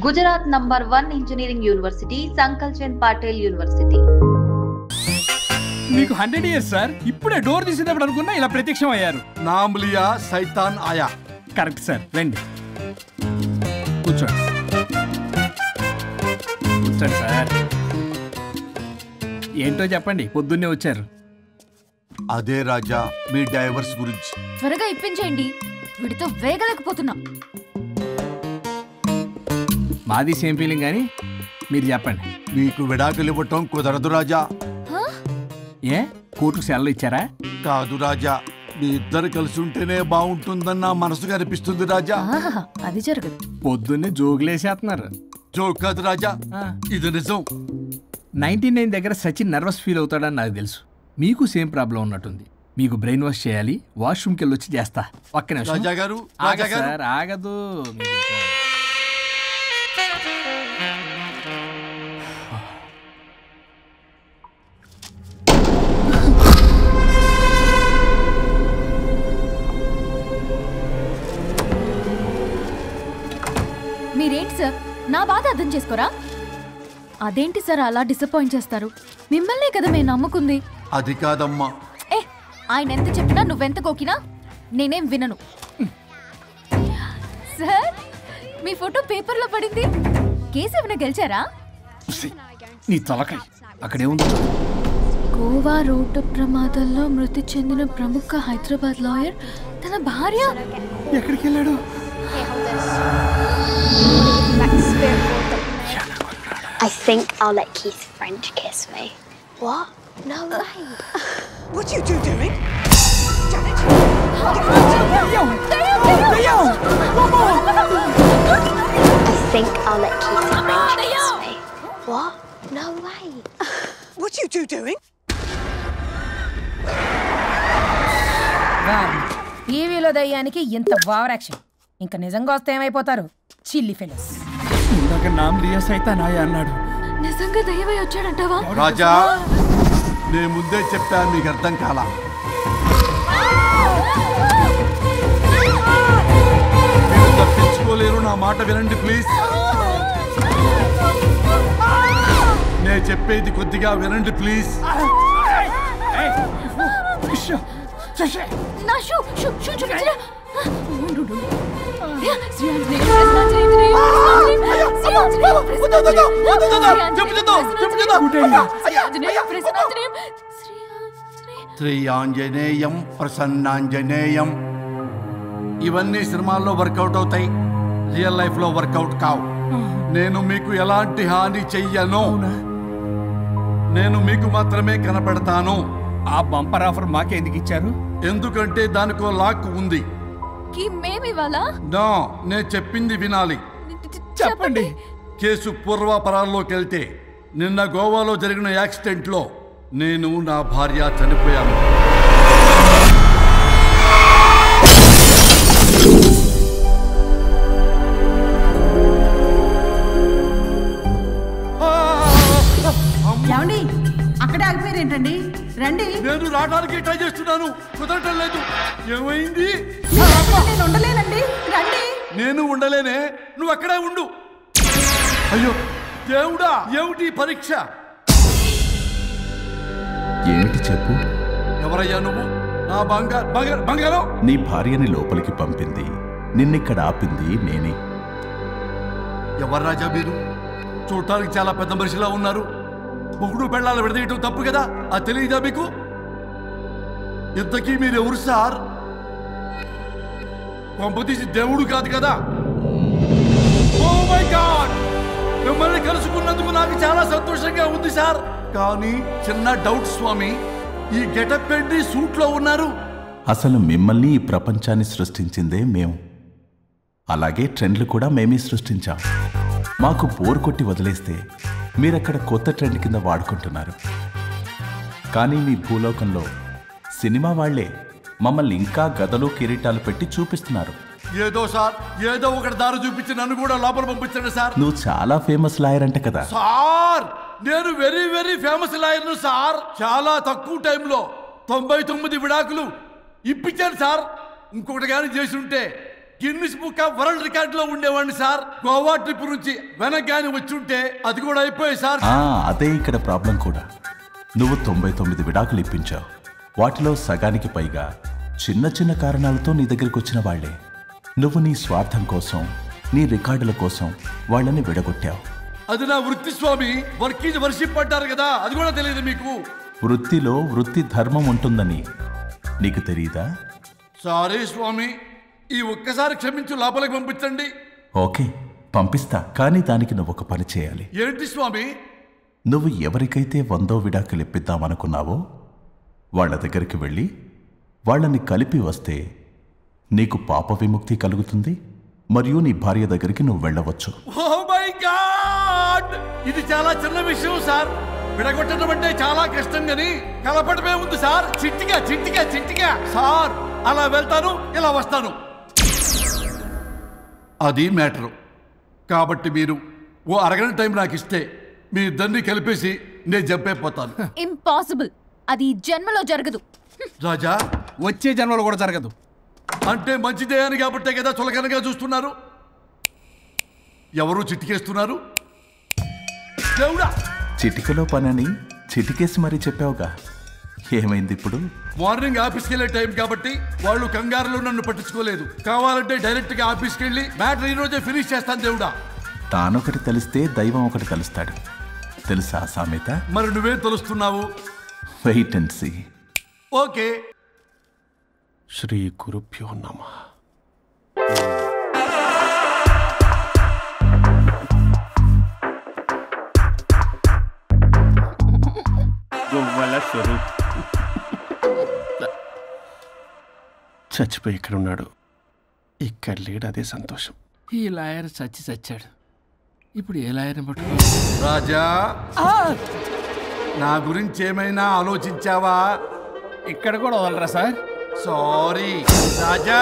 Gujarat number 1 engineering university Sankalchand Patel university. మీకు 100 years sir. ఇప్పుడే door తీసేటప్పుడు అనుకున్నా ఇలా ప్రత్యక్షం అయ్యారు. నామ్ లియా సైతాన్ ఆయా. Correct sir. రండి కూర్చోండి. కూర్చోండి సార్. ఏంటో చెప్పండి, పొద్దున్నే వచ్చారు. అదే రాజా మీ డైవర్స్ గురించి. త్వరగా ఇప్పించేయండి, వీడితో వేగలేకపోతున్నా. మాది సేమ్ ఫీలింగ్ కానీ మీరు చెప్పండి. మీకు విడాకులు ఇవ్వటం కుదరదు రాజా. ఏ కోర్టు సెలవు ఇచ్చారా? కాదు రాజా, మీ ఇద్దరు కలిసి ఉంటేనే బాగుంటుందని నా మనసుకు అనిపిస్తుంది రాజా. అది జరగదు. పొద్దున్నే జోగులేసేస్తున్నారు. జోక్ కాదు రాజా, ఇది నిజం. 99 దగ్గర సచిన్ నర్వస్ ఫీల్ అవుతాడని నాకు తెలుసు. మీకు సేమ్ ప్రాబ్లం ఉన్నట్టుంది. మీకు బ్రెయిన్ వాష్ చేయాలి. వాష్రూమ్కి వెళ్ళి వచ్చి చేస్తా. ఒక్క నిమిషం రాజా గారు. సార్ ఆగదు. మీరేంటి సార్ నా బాధ అర్థం చేసుకోరా? అదేంటి సార్ అలా డిసప్పాయింట్ చేస్తారు? మిమ్మల్నే కదా మేము నమ్ముకుంది. అది కాదమ్మా. ఆయన ఎంత చెప్పినా నువ్వెంత కోకినా నేనేం వినను. సార్ మీ ఫోటో పేపర్లో పడింది. కేసు ఏమైనా గెలిచారా? నీ తలకాయ అక్కడే ఉంది. గోవా రోడ్డు ప్రమాదంలో మృతి చెందిన ప్రముఖ హైదరాబాద్ లాయర్ తన భార్య ఎక్కడికి వెళ్ళాడు? I think I'll let Keith's friend kiss me. What? No way. What are you two doing? Janet! I think I'll let Keith's friend kiss me. What? No way. What are you two doing? టీవీలో దయ్యానికి ఇంత over action. ఇంకా నిజంగా వస్తే ఏమైపోతారు? చిల్లి fellows. ఇందాక నామ్ లియా సైతాన్ ఆయా అన్నాడు. నిజంగా దయ్యమై వచ్చాడంటావా? రాజా నేను ముందే చెప్పా, మీకు అర్థం కాలా. మీరు తప్పించుకోలేరు, నా మాట వినండి ప్లీజ్. నేను చెప్పేది కొద్దిగా వినండి ప్లీజ్. నా షూ చూపించరా? శ్రీ ఆంజనేయం ప్రసన్నాంజనేయం. ఇవన్నీ సినిమాల్లో వర్కౌట్ అవుతాయి, రియల్ లైఫ్ లో వర్కౌట్ కావు. నేను మీకు ఎలాంటి హాని చెయ్యను. నేను మీకు మాత్రమే కనపడతాను. ఆ బంపర్ ఆఫర్ మాకే ఎందుకు ఇచ్చారు? ఎందుకంటే దానికో లాక్ ఉంది. నో, నేను చెప్పింది వినాలి. చెప్పండి. కేసు పూర్వాపరాల్లోకి వెళ్తే నిన్న గోవాలో జరిగిన యాక్సిడెంట్ లో నేను నా భార్య చనిపోయాను. అక్కడే ఆగిపోయారు ఏంటండి? రండి. నేను రావడానికి ట్రై చేస్తున్నాను, కుదరటం లేదు. ఏమైంది? నేను ఉండలేనండి, రండి. నేను ఉండలేనే, నువ్వు అక్కడే ఉండు. అయ్యో దేవుడా, ఏమిటి పరీక్ష? ఏమిటి చెప్పు. ఎవరయ్యా నువ్వు? నా బంగారం. నీ భార్యని లోపలికి పంపింది, నిన్నిక్కడ ఆపింది నేనే. ఎవరు రాజా మీరు? చూడటానికి చాలా పెద్ద మనిషిలా ఉన్నారు. మొగుడు పెళ్ళాలు విడదీయటం తప్పు కదా, అది తెలియదా మీకు? ఇంతకీ మీరు ఎవరు సార్? పంపతీసి దేవుడు కాదు కదా? ఓ మై గాడ్, మిమ్మల్ని కలుసుకున్నందుకు నాకు చాలా సంతోషంగా ఉంది సార్. కానీ చిన్న డౌట్ స్వామి, ఈ గెటప్ ఏంటి సూట్ లో ఉన్నారు? అసలు మిమ్మల్ని ఈ ప్రపంచాన్ని సృష్టించిందే మేము. అలాగే ట్రెండ్లు కూడా మేమే సృష్టించాం. మాకు బోర్ కొట్టి వదిలేస్తే మీరక్కడ కొత్త ట్రెండ్ కింద వాడుకుంటున్నారు. కానీ మీ భూలోకంలో సినిమా వాళ్లే మమ్మల్ని ఇంకా గదలు కిరీటాలు పెట్టి చూపిస్తున్నారు. ఏదో సార్, ఏదో ఒకటి దారి చూపించి నన్ను కూడా లోపల పంపించండి సార్. నువ్వు చాలా ఫేమస్ లాయర్ అంట కదా సార్? నేను వెరీ వెరీ ఫేమస్ లాయర్ను సార్. చాలా తక్కువ టైంలో 99 విడాకులు ఇప్పించాను సార్. ఇంకొకటి కానీ చేసి ఉంటే Guinness book of world record లో ఉండేవాడిని సార్. గోవా ట్రిప్ నుంచి వెనక్గాని వచ్చి ఉంటే అది కూడా అయిపోయాయి సార్. అదే ఇక్కడ ప్రాబ్లం కూడా. నువ్వు 99 విడాకులు ఇప్పించావు. వాటిలో సగానికి పైగా చిన్న చిన్న కారణాలతో నీ దగ్గరికి వచ్చిన వాళ్లే. నువ్వు నీ స్వార్థం కోసం, నీ రికార్డుల కోసం వాళ్ళని విడగొట్టావు. అది నా వృత్తి స్వామి. వర్క్ ఈజ్ వర్షిప్ అంటారు కదా, అది కూడా తెలియదు మీకు. వృత్తిలో వృత్తి ధర్మం ఉంటుందని నీకు తెలియదా? సారీ స్వామి, ఈ ఒక్కసారి క్షమించు, లోపలికి పంపించండి. ఓకే, పంపిస్తా. కానీ దానికి నువ్వు ఒక పని చేయాలి. ఏంటి స్వామి? నువ్వు ఎవరికైతే 100వ విడాకులు ఇప్పిద్దామనుకున్నావో వాళ్ళ దగ్గరికి వెళ్ళి వాళ్ళని కలిపి వస్తే నీకు పాప విముక్తి కలుగుతుంది, మరియు నీ భార్య దగ్గరికి నువ్వు వెళ్ళవచ్చు. ఓ మై గాడ్, ఇది చాలా చిన్న విషయం సార్. విడగొట్టడం అంటే చాలా కష్టం గని కలపడమే ఉంది సార్. చిట్టిగా చిట్టిగా చిట్టిగా సార్. అలా వెళ్తాను, ఇలా వస్తాను, అది మ్యాటరు. కాబట్టి మీరు ఓ అరగంట టైం నాకు ఇస్తే మీ ఇద్దరిని కలిపేసి నేను జంపైపోతాను. ఇంపాసిబుల్. అది జన్మలో జరగదు. రాజా, వచ్చే జన్మలో కూడా జరగదు. అంటే మంచిదే అని కాబట్టే కదా చులకనగా చూస్తున్నారు. ఎవరు చిటికేస్తున్నారు? దేవుడా, చిటికలో పనని చిటికేసి మరీ చెప్పావుగా, ఏమైంది ఇప్పుడు? మార్నింగ్ ఆఫీస్కి వెళ్ళే టైం కాబట్టి వాళ్ళు కంగారులో నన్ను పట్టించుకోలేదు. కావాలంటే డైరెక్ట్ గా ఆఫీస్కి వెళ్ళి మ్యాటర్ ఈ రోజే ఫినిష్ చేస్తాను. దేవుడా, తానొకటి తెలిస్తే దైవం ఒకటి కలుస్తాడు, తెలుసా సామెత? మరి నువ్వేం తెలుస్తున్నావు? Wait and see. ఓకే. శ్రీ గురుభ్యో నమః. స్వరూప్ చచ్చిపోయి ఇక్కడ ఉన్నాడు, ఇక్కడ లేడు, అదే సంతోషం. ఈ లాయర్ చచ్చాడు. ఇప్పుడు ఏ లాయర్ని పట్టుకో? రాజా, నా గురించి ఏమైనా ఆలోచించావా? ఇక్కడ కూడా వదలరా సార్? సారీ రాజా,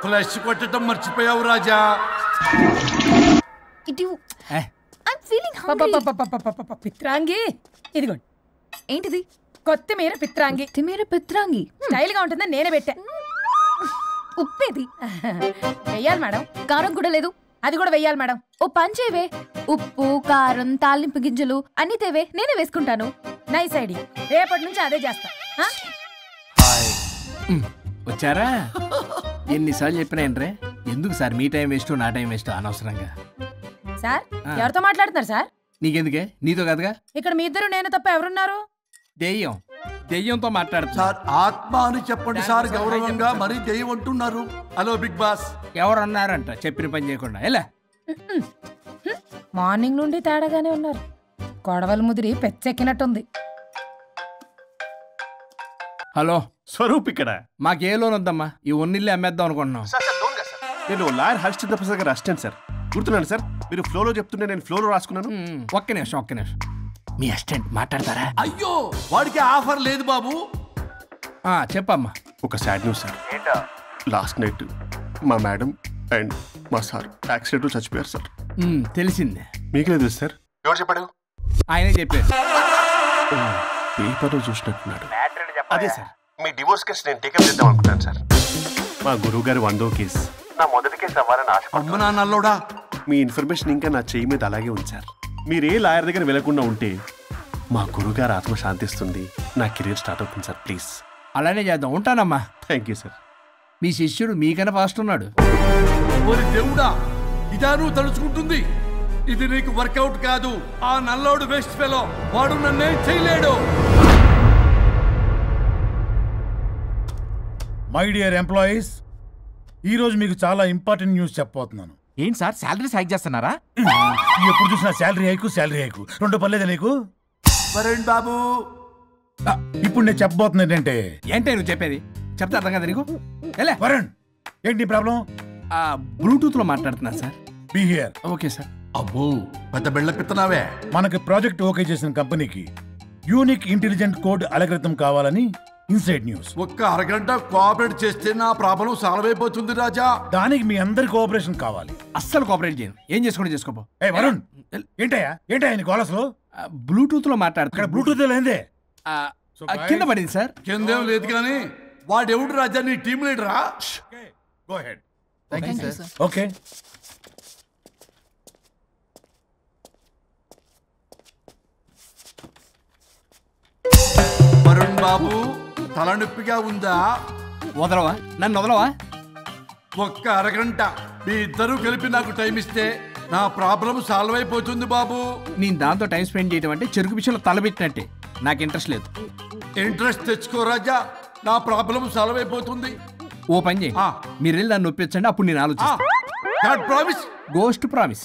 ఫ్లష్ కొట్టడం మర్చిపోయావు రాజా. పిత్రాంగి ఇదిగోండి. ఏంటిది? కొత్తిమీర పిత్రాంగి. కొత్తిమీర పిత్రాంగి స్టైల్ గా ఉంటుందని నేనే పెట్టా. ఉప్పేది వెయ్యాలి మేడం. కారం కూడా లేదు. అది కూడా వెయ్యాలి మేడం. ఓ పంచేవే, ఉప్పు కారం తాలింపు గింజలు అన్ని తేవే, నేనే వేసుకుంటాను. Nice idea. రేపటి నుంచి అదే చేస్తా. వచ్చారా? ఎన్నిసార్లు చెప్పినా ఏంట్రే? ఎందుకు సార్ మీ టైం వేస్ట్ నా టైం వేస్ట్ అనవసరంగా? సార్ ఎవరితో మాట్లాడుతున్నారు సార్? నీకెందుకే? నీతో కదగా. ఇక్కడ మీ ఇద్దరు నేను తప్ప ఎవరున్నారు? దెయ్యంతో మాట్లాడుతా సార్. ఆత్మ అని చెప్పండి సార్, గౌరవంగా. మరీ దెయ్యం అంటున్నారు. Hello big boss. ఎవరన్నారంట చెప్పిన పని చేయకుండా? ఎలా మార్నింగ్ నుండి తేడాగానే ఉన్నారు. కొడవల ముదిరి పెచ్చెక్కినట్టుంది. హలో స్వరూప్ ఇక్కడ. మాకే లోన్ వద్దమ్మా, ఈ ఒన్నిల్లు అమ్మేద్దాం అనుకుంటున్నాం. నేను లాయర్ హరిశ్చంద్ర ప్రసాద్ గారు అసిస్టెంట్ సార్. గుర్తున్నాను సార్, మీరు ఫ్లోలో చెప్తుంటే నేను ఫ్లోలో రాసుకున్నాను. ఒక్క నిమిషం. మీ అసిస్టెంట్ మాట్లాడతారా? అయ్యో, వాడికి ఆఫర్ లేదు బాబు. చెప్పమ్మా. ఒక sad news sir. Last night మా మేడం అండ్ మా సార్ యాక్సిడెంట్ చచ్చిపోయారు సార్. తెలిసిందే. మీకే తెలుసు సార్? ఎవరు చెప్పాడు? ఆయనే చెప్పారు. పేపర్లో చూసినట్టున్నాడు. అదే సార్, మీ డివోర్స్ కేసు నేను టేకప్ చేద్దాం అనుకుంటాను సార్. మా గురువు గారి 100వ కేసు నా మొదటి కేసు అవ్వాలని ఆశపడుతున్నా. మీ ఇన్ఫర్మేషన్ ఇంకా నా చెయ్యి మీద అలాగే ఉంది సార్. మీరు ఏ లాయర్ దగ్గర వెళ్లకుండా ఉంటే మా గురువుగారు ఆత్మ శాంతిస్తుంది, నా కెరీర్ స్టార్ట్ అవుతుంది సార్. ప్లీజ్ అలానే చేద్దాం. ఉంటానమ్మా. Thank you sir. మీ శిష్యుడు మీకన్నా ఫాస్ట్ ఉన్నాడు. ఓరి దేవుడా, ఇదా నువ్వు తలుచుకుంటుంది? ఇది నీకు వర్కౌట్ కాదు. ఆ నల్లోడు వేస్ట్ ఫెలో, వాడు నన్నేం చేయలేడు. మై డియర్ ఎంప్లాయీస్, ఈరోజు మీకు చాలా ఇంపార్టెంట్ న్యూస్ చెప్పబోతున్నాను. ఏంటి సార్, శాలరీస్ హైక్ చేస్తున్నారా? ఎప్పుడు చూసినా శాలరీ హైకు రెండు పర్లేదా నీకు? వరుణ్ బాబు, ఇప్పుడు నేను చెప్పబోతున్నా ఏంటంటే. ఏంటే నువ్వు చెప్పేది? చెప్తా అర్థం కదా నీకు? వరుణ్, ఏంటి ప్రాబ్లం? బ్లూటూత్ లో మాట్లాడుతున్నా sir. Be here. Okay sir. అబ్బో, పెద్ద బిళ్ళ పిత్తనావే. మనకి ప్రాజెక్ట్ ఓకే చేసిన కంపెనీకి యూనిక్ ఇంటెలిజెంట్ కోడ్ అలకృతం కావాలని ఇన్సైడ్ న్యూస్. ఒక్క అరగంట కోఆపరేట్ చేస్తే నా ప్రాబ్లం సాల్వ్ అయిపోతుంది రాజా. దానికి మీ అందరి కోఆపరేషన్ కావాలి. అస్సలు కోఆపరేట్ చేయను. ఏం చేసుకోండి చేసుకోపో. వరుణ్, ఏంటయ్యా నీ గోలసలో? బ్లూటూత్ లో మాట్లాడుతున్నా. బ్లూటూత్ లేదే, కింద పడింది సార్. కిందేం లేదు కానీ వాడెవడు రాజా? నీ టీం లీడరా? Go head. Okay. Varun Babu తలనొప్పిగా ఉందా? వదలవా, నన్ను వదలవా. ఒక్క అరగంట మీ ఇద్దరూ కలిపి నాకు టైం ఇస్తే నా ప్రాబ్లం సాల్వ్ అయిపోతుంది బాబు. నేను దాంతో టైం స్పెండ్ చేయడం అంటే చెరుకు విషయంలో తలబెట్టినట్టే. నాకు ఇంట్రెస్ట్ లేదు. ఇంట్రెస్ట్ తెచ్చుకో రాజా, నా ప్రాబ్లం సాల్వ్ అయిపోతుంది. ఓ పని చేయి, మీరు వెళ్ళి నన్ను ఒప్పించండి, అప్పుడు నేను ఆలోచిస్తాను. Promise, ghost promise.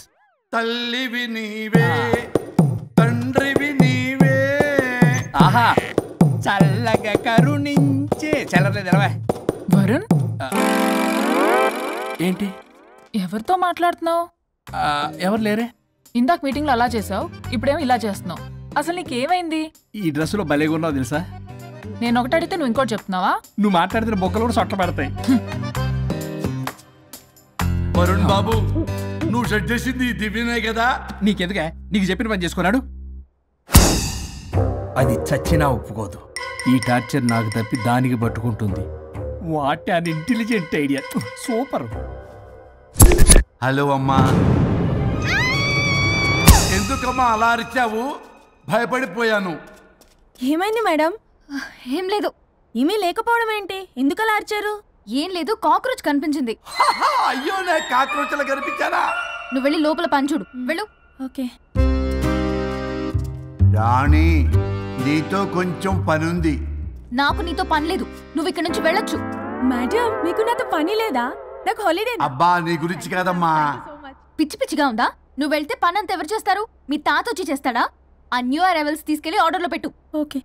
తల్లివి నీవే, తండ్రివి నీవే. ఆహా, చల్లగా కరుణించే. చల్లలేదు ఎలవా. వరుణ్, ఏంటి ఎవరితో మాట్లాడుతున్నావు? ఎవరు లేరే. ఇందాక మీటింగ్లో అలా చేసావు, ఇప్పుడేమో ఇలా చేస్తున్నావు. అసలు నీకేమైంది? ఈ డ్రెస్సులో భలేగా ఉన్నావు తెలుసా. నేను ఒకటి అడిగితే నువ్వు ఇంకోటి చెప్తున్నావా? నువ్వు మాట్లాడితే బొక్కలు కూడా సొట్ట పడతాయి. వరుణ్ బాబు, నువ్వు సెట్ చేసింది దివ్యనే కదా. నీకెందుకే, నీకు చెప్పిన పని చేసుకున్నాడు. అది చచ్చినా ఒప్పుకోదు. ఈ టార్చర్ నాకు తప్పి దానికి పట్టుకుంటుంది. What an intelligent idea. Super. Hello అమ్మా. ఎందుకమ్మా అలా అరిచావు? భయపడిపోయాను. ఏమైంది మేడం? ఏం లేదు. ఏమీ లేకపోవడం ఏంటి? ఎందుకు అలా అరిచారు? ఏం లేదు, కాక్రోచ్ కనిపించింది. అయ్యో, నేను కాక్రోచ్లు కనిపించానా? నువ్వు వెళ్ళి లోపల పని చూడు. వెళ్ళు. ఓకే. రాణి, నీతో కొంచెం పనుంది. నాకు నీతో పని లేదు, నువ్వు ఇక్కడ నుంచి వెళ్ళొచ్చు. మేడం, మీకు నాతో పని లేదా? నాకు హాలిడే. అబ్బా, నీ గురించి కాదమ్మా. పిచ్చి పిచ్చిగా ఉందా? నువ్వు వెళ్తే పని అంతా ఎవరు చేస్తారు? మీ తాత వచ్చి చేస్తాడా? ఆ న్యూ అరైవల్స్ తీసుకెళ్లి ఆర్డర్లో పెట్టు. ఓకే.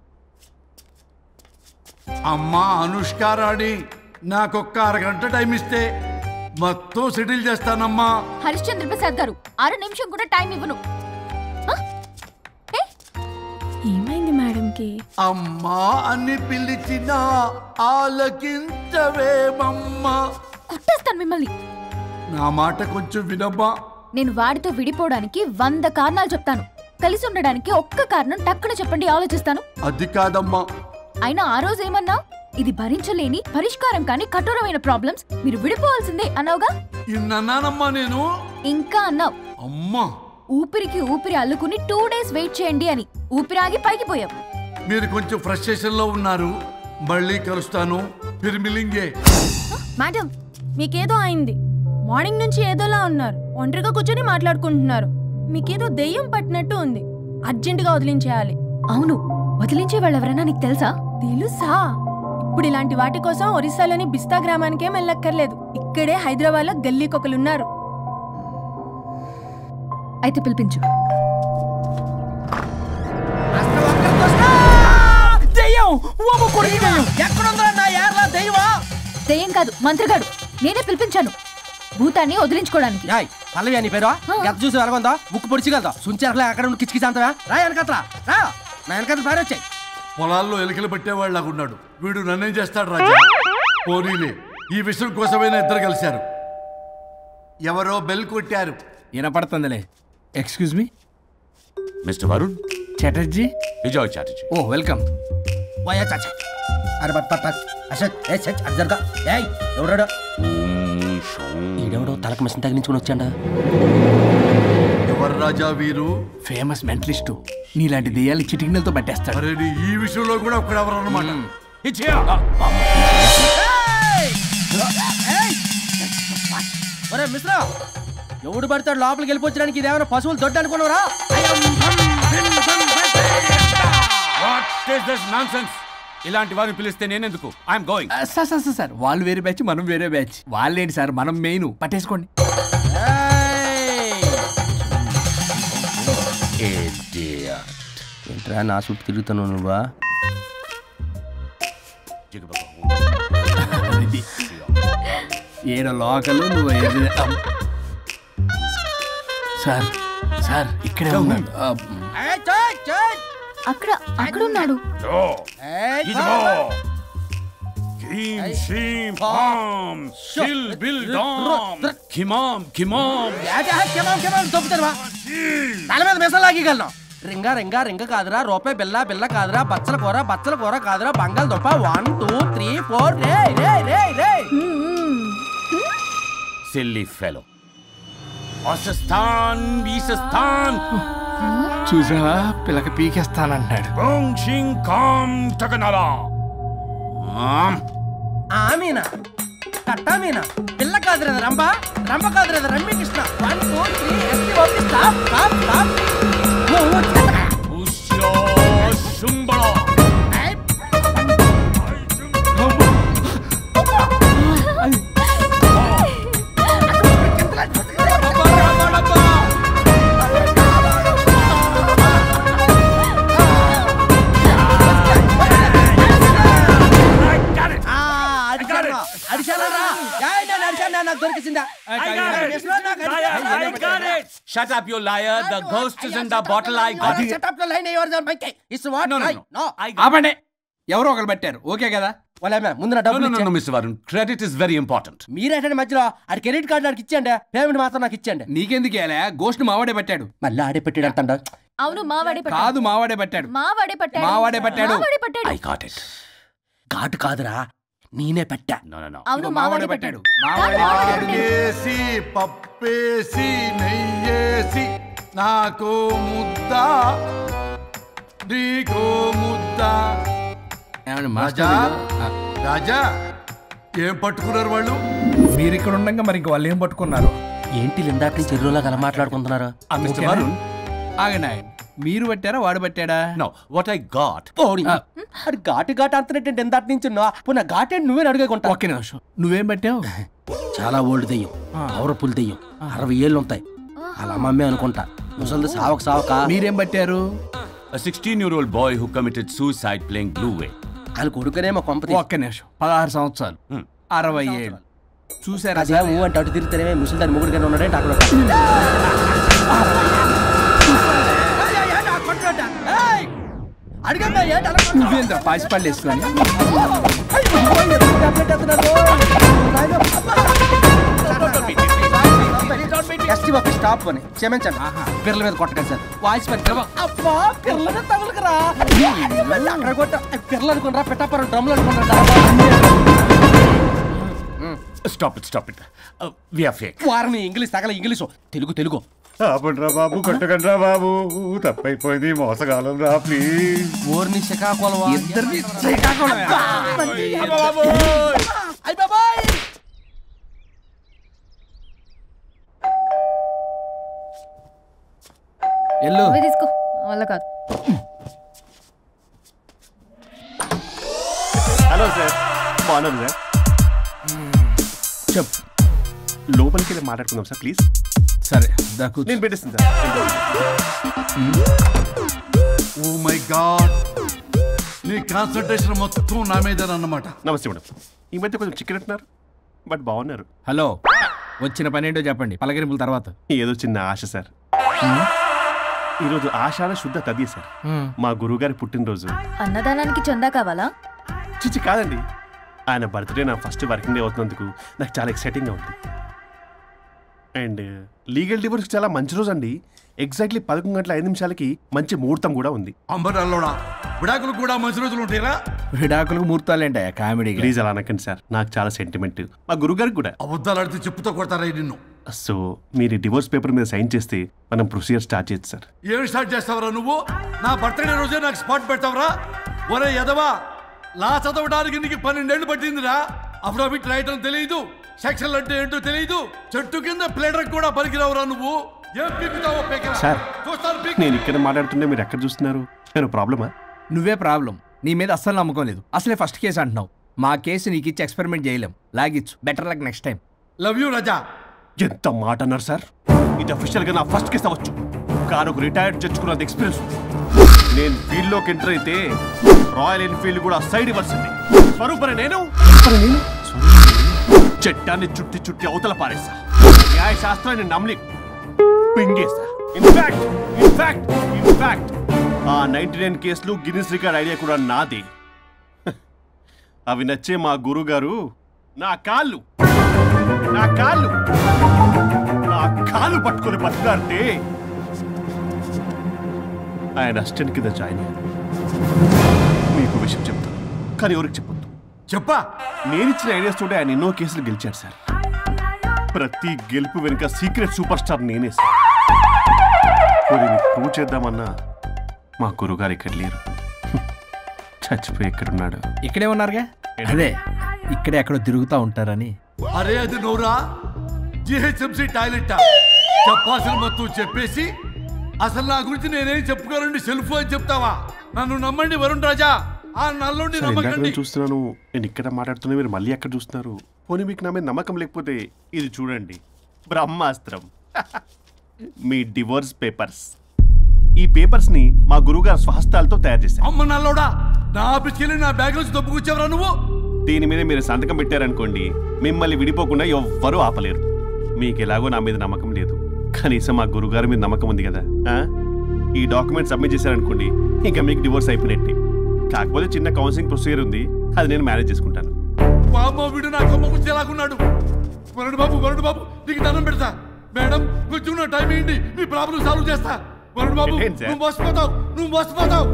అమ్మా అనుష్క రాణి, నాకొక్క అరగంట టైం ఇస్తే మొత్తం సెటిల్ చేస్తానమ్మా. హరిశ్చంద్ర ప్రసాద్ గారు, 6 నిమిషం కూడా టైం ఇవ్వను. ఏమైంది మేడంకి? అమ్మా అని పిలిచినా ఆలకించవేమమ్మా. కొట్టేస్తాను మిమ్మల్ని. నా మాట కొంచెం వినమ్మా. నేను వాడితో విడిపోవడానికి 100 కారణాలు చెప్తాను. కలిసి ఉండడానికి ఒక్క కారణం టక్కున చెప్పండి, ఆలోచిస్తాను. అది కాదమ్మా. అయినా ఆ రోజు ఏమన్నా? ఇది భరించలేని, పరిష్కారం కాని కఠోరమైన ప్రాబ్లమ్స్, మీరు విడిపోవాల్సిందే అన్నావుగా. ఇన్నానమ్మా నేను. ఇంకా అన్నావు. అమ్మా, ఊపిరికి ఊపిరి అల్లుకుని 2 డేస్ వెయిట్ చేయండి అని. ఊపిరాగి పైకి పోయావు. మీరు కొంచెం ఫ్రస్ట్రేషన్ లో ఉన్నారు. మళ్ళీ కలుస్తాను. ఫిర్మిలింగే. మేడం, మీకేదో అయింది. మార్నింగ్ నుంచి ఏదోలా ఉన్నారు. ఒంటరిగా కూర్చొని మాట్లాడుకుంటున్నారు. మీకేదో దెయ్యం పట్టినట్టు ఉంది. అర్జెంటుగా వదిలించేయాలి. అవును, వదిలించే వాళ్ళు ఎవరైనా నీకు తెలుసా? తెలుసా? ఇప్పుడు ఇలాంటి వాటి కోసం ఒరిస్సాలోని బిస్తా గ్రామానికేం వెళ్ళక్కర్లేదు. ఇక్కడే హైదరాబాద్ లో గల్లీకొకలున్నారు. అయితే పిలిపించు. దెయ్యం కాదు, మంత్రిగాడు. నేనే పిలిపించాను భూతాన్ని వదిలించుకోవడానికి. పల్లవి అని పేరు చూసి వెలగొందా ముక్కు పొడిచిగలదా సుంచరలే అక్కడ కిచకిచ అంతవా రా వెనకట్రా రా నా వెనకట్ల పారి వచ్చాయి. పొలాల్లో ఎలుకలు పట్టేవాళ్ళగా ఉన్నాడు వీడు. నన్నేం చేస్తాడు రాజా? పోనీలే, ఈ విషయం కోసమైనా ఇద్దరు కలిశారు. ఎవరో బెల్ కొట్టారు. వినపడుతుందిలే. Excuse me Mister Varun Chatterjee. Vijay Chatterjee. Oh welcome. వాయా చాచా అరే బట్ పట్ అశోక్ ఏ సచ్ అర్జర్గా ఏయ్ ఎవరాడు? ఈడెవడో తలకు మిషన్ తగిలించుకుని వచ్చాడా? ఎవరు రాజా వీరు? Famous mentalist. నీలాంటి దెయ్యాలు చిటికినలతో పట్టేస్తాడు. అరే, ఈ విషయంలో కూడా ఒకడెవరు అన్నమాట. ఒరే మిశ్రా, ఎవడు పడతాడు లోపలికి వెళ్ళిపోవడానికి? ఇదేమైనా పశువులు దొడ్డు అనుకున్నారా? ఇలాంటి వారిని పిలిస్తే నేనెందుకు? I'm going. సార్ వాళ్ళు వేరే బ్యాచ్, మనం వేరే బ్యాచ్. వాళ్ళేంటి సార్, మనం మెయిన్. పట్టేసుకోండి. ఏంట్రా నా చుట్టూ తిరుగుతాను నువ్వా? ఏడో లోకలు నువ్వు. సార్ సార్ ఇక్కడే ఉన్నాడు. అక్కడ అక్కడ ఉన్నాడు. తల మీద మెసలాగలను. రింగా రింగా రింగ కాదురా, రూపాయి బిల్ల బిల్ల కాదురా, బచ్చల కూర కాదురా, బంగాళదుంప 1 2 3 4. రే రే రే రే Silly fellow. Asistan, Visistan. చూసావా పిల్లకి పీకేస్తానంటాడు. Bong Ching Kam Takanara. Meena కట్టా మీనా పిల్ల కాదురా రంభ రంభ కాదురా రమ్మి కృష్ణ 1 2 3 ఎస్టీ okay stop stop stop Usyo Shumbala. Shut up, you liar. The ghost is in the bottle. I got it. Shut up the line. It's what? No. ఆపండి. ఎవరో ఒకరు పెట్టారు. ఓకే కదా? ముందు నా డబ్బులు No, Mr. Varun. Credit is very important. మీరేటండి మధ్యలో ఆడి credit card నాకు ఇచ్చేయండి, పేమెంట్ మాత్రం నాకు ఇచ్చేయండి. నీకెందుకు ఇయ్యాలా? గోస్ట్ మావాడే పెట్టాడు. మళ్ళీ ఆడే పెట్టాడు అంటాడు. అవును మావాడే పట్టాడు. కాదు మావాడే పెట్టాడు. మావాడే పట్టాడు. మావాడే పట్టాడు. I got it. ఘాటు కాదురా నేనే పెట్టా. No. అవును మావాడే పట్టాడు. ఆగేసి పప్పేసి నెయ్యేసి నాకు ముద్ద నీకో ముద్ద. రాజా ఏం పట్టుకున్నారు వాళ్ళు? మీరు ఇక్కడ ఉండగా మరి ఇంక వాళ్ళు ఏం పట్టుకున్నారు? ఏంటి ఇందాక నుంచి చెరువులో కల మాట్లాడుకుంటున్నారు? Mr. Varun. ఆగనా మీరు పట్టారా వాడు పట్టాడా? No, what I got. అది ఘాటు అంతనేంటి ఇందాక నుంచి పునః ఘాటేంటి నువ్వే అడిగేకుంటా. ఒక్క నిమిషం నువ్వేం పెట్టావు? చాలా ఓల్డ్ దెయ్యం, పవర్ఫుల్ దెయ్యం, 60 ఏళ్ళు ఉంటాయి. అలా మమ్మే అనుకుంటా. ముసలిది సావక మీరేం పట్టారు? A 16-year-old boy who committed suicide playing Blue Whale. వాళ్ళు కొడుకునేమో కొంపతి. ఒక్క నిమిషం 16 సంవత్సరాలు 60 ఏళ్ళు చూసారా? అంటే అటు తిరిగితేనే ముసలి దాని మొగుడుగానే ఉన్నాడంటే అక్కడ నువ్వేంద్ర పాసిపళ్ళు వేసుకొని స్టాప్ అని క్షమించండి. పిల్లల మీద కొట్టకండి సార్. వాయిస్ అబ్బా పిల్లల మీద తగులుకురా అక్కడ కొట్ట పిల్లలు అనుకున్నారా పెట్టాపరు డ్రమ్లు అనుకున్నారా? Stop it. We are fake. వారిని ఇంగ్లీష్ తగల ఇంగ్లీషు తెలుగు. ఆపండ్రా బాబు, కొట్టకండ్రా బాబు, తప్పైపోయింది, మోసగాలం రా ప్లీజ్. ఊరిని శ్రీకాకుళం ఇద్దరిని శ్రీకాకుళం ఎల్లు తీసుకో వల్ల కాదు. హలో సార్, బాగున్నాను సార్. చెప్పు. లోపలికి వెళ్ళి మాట్లాడుకుందాం సార్ ప్లీజ్. సరే నేను పెట్టేస్తాను సార్. ఓ మై గాడ్, నీ కాన్సంట్రేషన్ మొత్తం నా మీదనన్నమాట. నమస్తే మేడం. ఈ మధ్య కొంచెం చిక్కినట్టున్నారు, బట్ బాగున్నారు. హలో, వచ్చిన పని ఏంటో చెప్పండి, పలకరింపుల తర్వాత. ఏదో చిన్న ఆశ సార్. ఈరోజు ఆషాఢ శుద్ధ తది సార్, మా గురువుగారి పుట్టినరోజు. అన్నదానానికి చందా కావాలా? చిచ్చి కాదండి, ఆయన బర్త్డే నా ఫస్ట్ వర్కింగ్ డే అవుతున్నందుకు నాకు చాలా ఎక్సైటింగ్గా ఉంది. అండ్ లీగల్ డివోర్స్ చాలా మంచి రోజు అండి. ఎగ్జాక్ట్లీ 11:05 మంచి ముహూర్తం కూడా ఉంది. అంబరాల్లోడా విడాకులు కూడా మంచి రోజులు ఉంటాయిరా? విడాకులకు ముహూర్తాలేంటా కామెడీ? ప్లీజ్ అలా అనకండి సార్, నాకు చాలా సెంటిమెంట్, మా గురువుగారికి కూడా. అబద్ధాలు ఆడితే చెప్పుతో కొడతారా నిన్ను? సో మీరు డివోర్స్ పేపర్ మీద సైన్ చేస్తే మనం ప్రొసీజర్ స్టార్ట్ చేయొచ్చు సార్. ఏం స్టార్ట్ చేస్తావరా నువ్వు? నా బర్త్డే రోజే నాకు స్పాట్ పెడతావరా? ఒరే ఎదవా, లా చదవడానికి నీకు 12 ఏళ్ళు పట్టిందిరా. అఫిడవిట్ రాయటం తెలియదు, సెక్షన్లు అంటే ఏంటో తెలియదు, చెట్టు కింద ప్లేడర్ కూడా పలికిరావురా నువ్వు. ఏం పీకుతావో పేకరా? సార్, చూస్తాను. నేను ఇక్కడ మాట్లాడుతుంటే మీరు ఎక్కడ చూస్తున్నారు? నేను ప్రాబ్లమా? నువ్వే ప్రాబ్లం. నీ మీద అస్సలు నమ్మకం లేదు. అసలే ఫస్ట్ కేసు అంటున్నావు. మా కేసు నీకు ఇచ్చి ఎక్స్పెరిమెంట్ చేయలేం. లాగిచ్చు. Better luck next time. Love you Raja. ఎంత మాట అన్నారు సార్? ఇది అఫీషియల్ గా నా ఫస్ట్ కేసు అవ్వచ్చు, కానీ ఒక రిటైర్డ్ జడ్జ్కున్నంత ఎక్స్పీరియన్స్. నేను ఫీల్డ్ లోకి ఎంటర్ అయితే రాయల్ ఎన్ఫీల్డ్ కూడా సైడ్ ఇవ్వాల్సింది. స్వరూపరే నేను చట్టాన్ని చుట్టి అవతల పారేసా. న్యాయ శాస్త్రాన్ని నమ్మి పింగేసా. ఇన్ఫాక్ట్ ఆ 99 కేసులు గిన్నిస్ రికార్డ్ ఐడియా కూడా నాది. అవి నచ్చే మా గురువు గారు నా కాళ్ళు పట్టుకొని బతుకాడితే ఆయన అసిస్టెంట్ కింద జాయిన్ అయ్యాను. మీకు విషయం చెప్తాను, కానీ ఎవరికి చెప్పొద్దు. చెప్పా. నేను ఇచ్చిన ఐడియాస్ తోటి ఆయన ఎన్నో కేసులు గెలిచాడు సార్. ప్రతి గెలుపు వెనుక సీక్రెట్ సూపర్ స్టార్ నేనే సార్. ప్రూవ్ చేద్దామన్నా మా గురుగారు ఇక్కడ లేరు. చచ్చిపోయి ఎక్కడున్నాడు? ఇక్కడే ఉన్నారుగా. అదే ఇక్కడే ఎక్కడో తిరుగుతూ ఉంటారని. అరే అది నోరా జిహెచ్ఎంసీ టాయిలెట్ చెప్పాల్సిన మొత్తం చెప్పేసి అసలు నా గురించి నేనేం చెప్పుకోనండి సెల్ఫ్ అని చెప్తావా? నన్ను నమ్మండి వరుణ్ రాజా, ఆ నల్లుండి నమ్మకండి. చూస్తున్నాను నేను ఇక్కడ మాట్లాడుతున్నా, మీరు మళ్ళీ ఎక్కడ చూస్తున్నారు? పోనీ మీకు నా మీద నమ్మకం లేకపోతే ఇది చూడండి, బ్రహ్మాస్త్రం. మీ డివోర్స్ పేపర్స్. ఈ పేపర్స్ ని మా గురువుగారు స్వహస్తాలతో తయారు చేశారు. అమ్మ నల్లోడా, నా ఆఫీస్కి వెళ్ళి నా బ్యాగ్ నుంచి దొబ్బుకొచ్చావరా నువ్వు? దీని మీద మీరు సంతకం పెట్టారనుకోండి, మిమ్మల్ని విడిపోకుండా ఎవ్వరూ ఆపలేరు. మీకు ఎలాగో నా మీద నమ్మకం లేదు, కనీసం మా గురుగారి మీద నమ్మకం ఉంది కదా. ఈ డాక్యుమెంట్ సబ్మిట్ చేశారనుకోండి, ఇంకా మీకు డివోర్స్ అయిపోయినట్టే. కాకపోతే చిన్న కౌన్సిలింగ్ ప్రొసీజర్ ఉంది, అది నేను మేనేజ్ చేసుకుంటాను. బాబు వీడు నా కొమ్మ గుచ్చేలాగున్నాడు. వరుణ్ బాబు నీకు దండం పెడతా. మేడం కొంచెం నా టైం ఏంటి, మీ ప్రాబ్లం సాల్వ్ చేస్తా. వరుణ్ బాబు నువ్వు మోసపోతావు.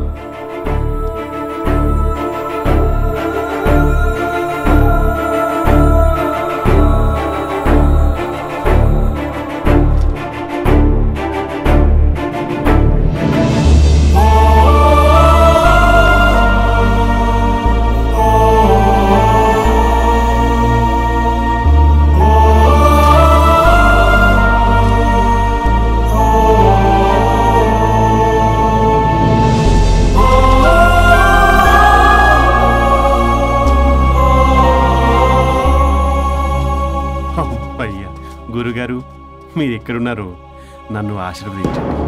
గురుగారు మీరు ఎక్కడున్నారో నన్ను ఆశీర్వదించండి.